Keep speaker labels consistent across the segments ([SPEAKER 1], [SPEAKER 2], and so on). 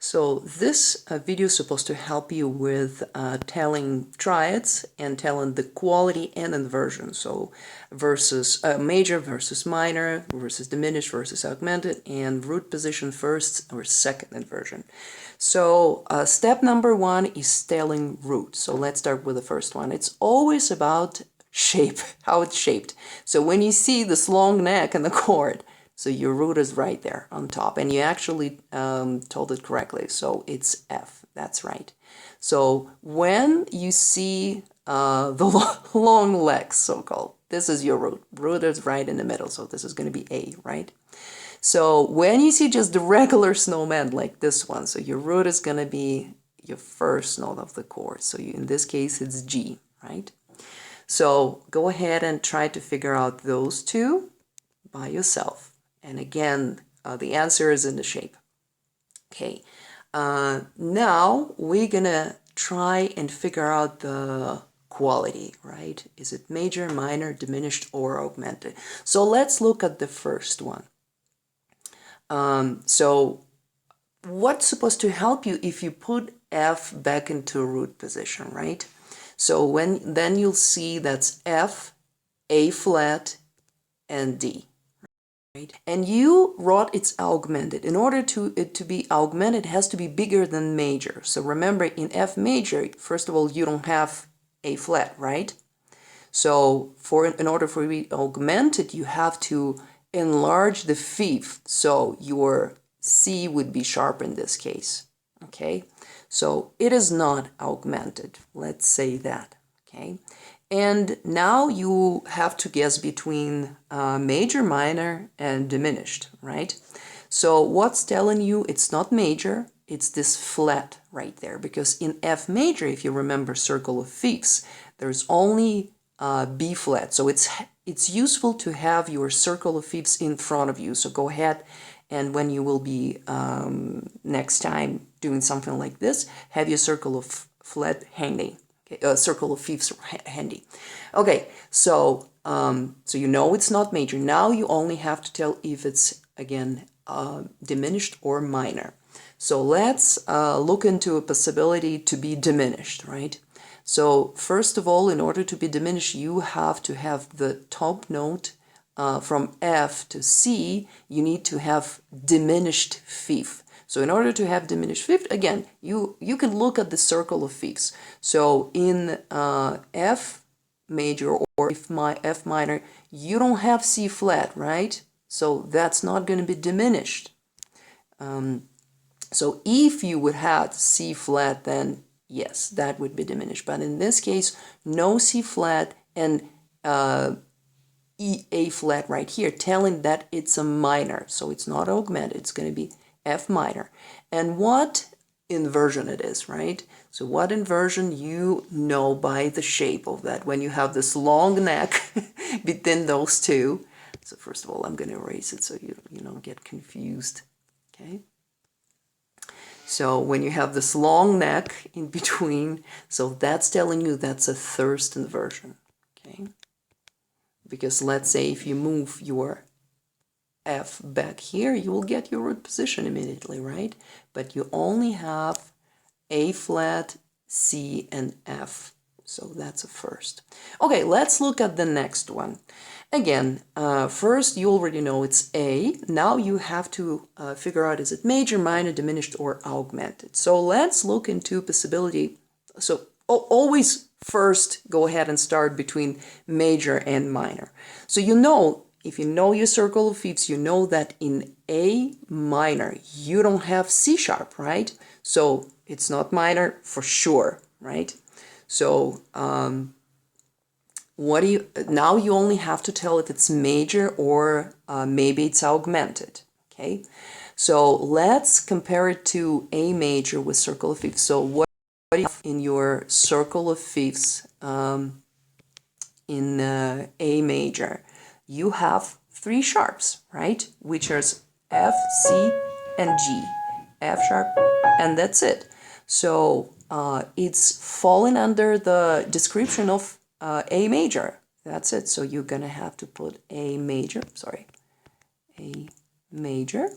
[SPEAKER 1] So this video is supposed to help you with telling triads and telling the quality and inversion. So versus major versus minor versus diminished versus augmented, and root position first or second inversion. So step number one is telling root. So let's start with the first one. It's always about shape, how it's shaped. So when you see this long neck in the chord, so your root is right there on top, and you actually told it correctly. So it's F, that's right. So when you see the long legs, so-called, this is your root. Root is right in the middle, so this is going to be A, right? So when you see just the regular snowman like this one, so your root is going to be your first note of the chord. So in this case, it's G, right? So go ahead and try to figure out those two by yourself. And again, the answer is in the shape. Okay, now we're gonna try and figure out the quality, right? Is it major, minor, diminished, or augmented? So let's look at the first one. So what's supposed to help you if you put F back into root position, right? So then you'll see that's F, A flat, and D. Right. And you wrote it's augmented. In order to it to be augmented, it has to be bigger than major. So remember, in F major, first of all, you don't have A flat, right? So in order for it to be augmented, you have to enlarge the fifth. So your C would be sharp in this case. Okay, so it is not augmented. Let's say that. Okay. And now you have to guess between major, minor, and diminished, right? So what's telling you it's not major, it's this flat right there. Because in F major, if you remember circle of fifths, there's only B flat. So it's useful to have your circle of fifths in front of you. So go ahead, and when you will be next time doing something like this, have your circle of flat handy. Circle of fifths handy. Okay, so so you know it's not major. Now you only have to tell if it's, again, diminished or minor. So let's look into a possibility to be diminished, right? So first of all, in order to be diminished, you have to have the top note from F to C. You need to have diminished fifth. So in order to have diminished fifth, again, you can look at the circle of fifths. So in F major or F minor, you don't have C flat, right? So that's not going to be diminished. So if you would have C flat, then yes, that would be diminished. But in this case, no C flat and A flat right here, telling that it's a minor. So it's not augmented, it's going to be F minor. And what inversion it is, right? So what inversion, you know by the shape of that, when you have this long neck between those two. So first of all, I'm going to erase it so you don't get confused. Okay. So when you have this long neck in between, so that's telling you that's a third inversion. Okay. Because let's say if you move your F back here, you will get your root position immediately, right? But you only have A flat, C, and F. So that's a first. Okay, let's look at the next one. Again, first you already know it's A. Now you have to figure out, is it major, minor, diminished, or augmented? So let's look into possibility. So always first go ahead and start between major and minor. So you know, if you know your circle of fifths, you know that in A minor, you don't have C sharp, right? So it's not minor for sure, right? So now you only have to tell if it's major or maybe it's augmented, okay? So let's compare it to A major with circle of fifths. So what do you have in your circle of fifths in A major? You have three sharps, right? Which are F, C, and G. F sharp, and that's it. So it's falling under the description of A major. That's it. So you're gonna have to put A major, A major.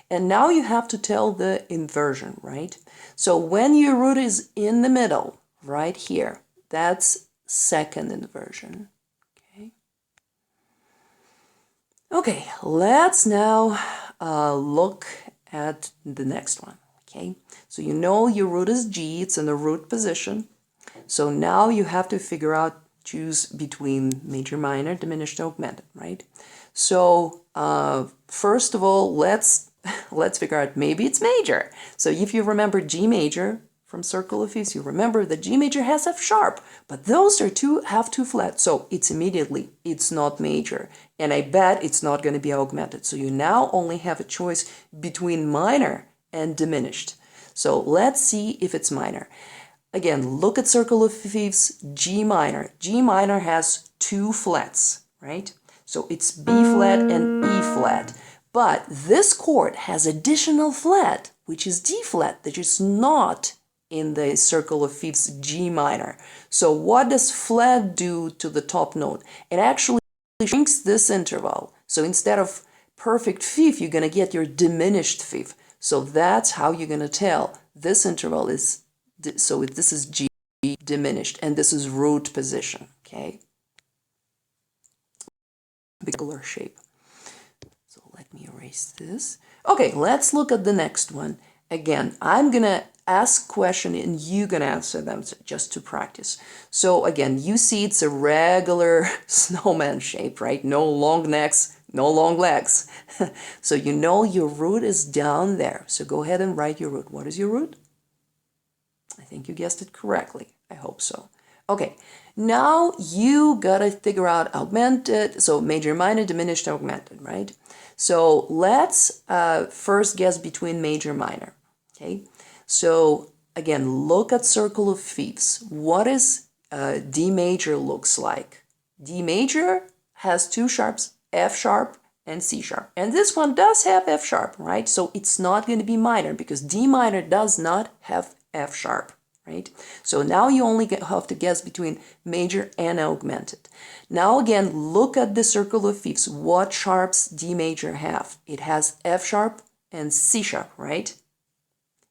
[SPEAKER 1] And now you have to tell the inversion, right? So when your root is in the middle, right here, that's second inversion. Okay, let's now look at the next one. Okay, so you know your root is G, it's in the root position. So now you have to figure out, choose between major, minor, diminished, augmented, right? So first of all, let's figure out, maybe it's major. So if you remember G major from Circle of Fifths, you remember that G major has F sharp, but those have two flats, so it's not major. And I bet it's not going to be augmented. So you now only have a choice between minor and diminished. So let's see if it's minor. Again, look at Circle of Fifths, G minor. G minor has two flats, right? So it's B flat and E flat. But this chord has additional flat, which is D flat, that is not in the Circle of Fifths G minor. So what does flat do to the top note? It actually shrinks this interval. So instead of perfect fifth, you're going to get your diminished fifth. So that's how you're going to tell this interval is, so this is G diminished, and this is root position, okay? Particular shape. So let me erase this. Okay, let's look at the next one. Again, I'm going to ask question and you're going to answer them just to practice. So again, you see it's a regular snowman shape, right? No long necks, no long legs. So you know your root is down there. So go ahead and write your root. What is your root? I think you guessed it correctly. I hope so. Okay, now you gotta figure out augmented, so major, minor, diminished, augmented, right? So let's first guess between major, minor, okay? So again, look at Circle of Fifths. What is D major looks like? D major has two sharps, F sharp and C sharp. And this one does have F sharp, right? So it's not going to be minor because D minor does not have F sharp, right? So now you only have to guess between major and augmented. Now again, look at the Circle of Fifths. What sharps D major have? It has F sharp and C sharp, right?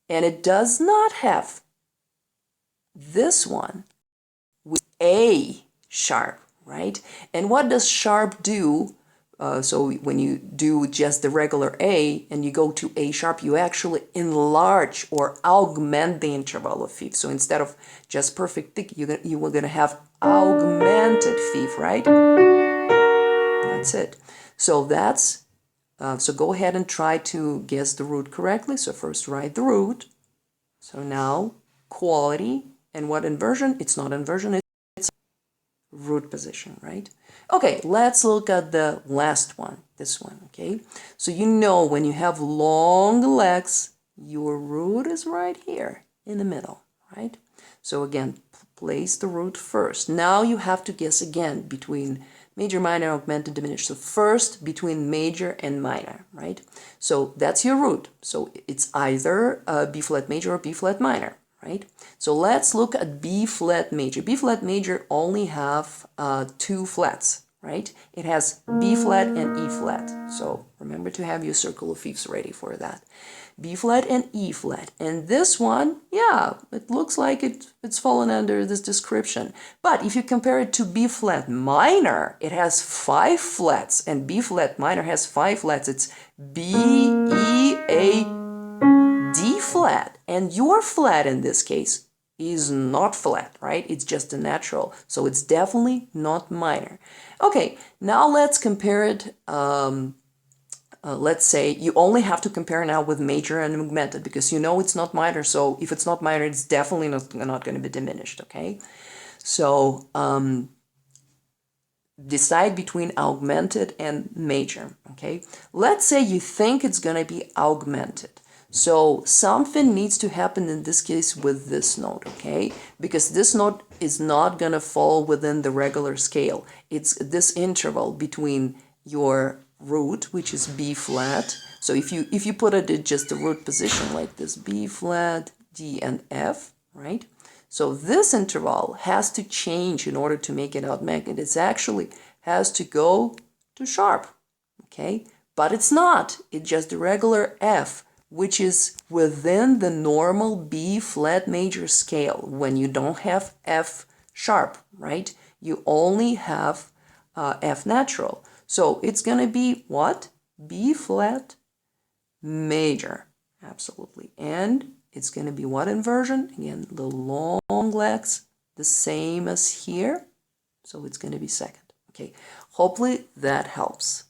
[SPEAKER 1] And it does not have this one with A sharp, right? And what does sharp do? So when you do just the regular A and you go to A sharp, you actually enlarge or augment the interval of fifth. So instead of just perfect fifth, you were going to have augmented fifth, right? That's it. So that's, so go ahead and try to guess the root correctly. So first write the root. So now quality, and what inversion? It's not inversion, it's root position, right? Okay, let's look at the last one, this one, okay? So you know when you have long legs, your root is right here in the middle, right? So again, place the root first. Now you have to guess again between major, minor, augmented, diminished. So first between major and minor, right? So that's your root. So it's either B flat major or B flat minor, right? So let's look at B flat major. B flat major only have two flats, right? It has B flat and E flat. So remember to have your Circle of Fifths ready for that. B flat and E flat. And this one, yeah, it looks like it's fallen under this description. But if you compare it to B flat minor, it has 5 flats, and B flat minor has 5 flats. It's B, E, A, D flat. And your flat in this case is not flat, right? It's just a natural. So it's definitely not minor. Okay, now let's compare it. Let's say you only have to compare now with major and augmented because you know it's not minor. So if it's not minor, it's definitely not going to be diminished, okay? So decide between augmented and major, okay? Let's say you think it's going to be augmented. So something needs to happen in this case with this note, okay? Because this note is not going to fall within the regular scale. It's this interval between your root, which is B flat. So if you put it in just the root position like this, B flat, D, and F, right? So this interval has to change in order to make it augmented. It actually has to go to sharp, okay? But it's not. It's just the regular F, which is within the normal B flat major scale when you don't have F sharp, right? You only have F natural. So it's going to be what? B flat major. Absolutely. And it's going to be what inversion? Again, the long legs, the same as here. So it's going to be second. Okay. Hopefully that helps.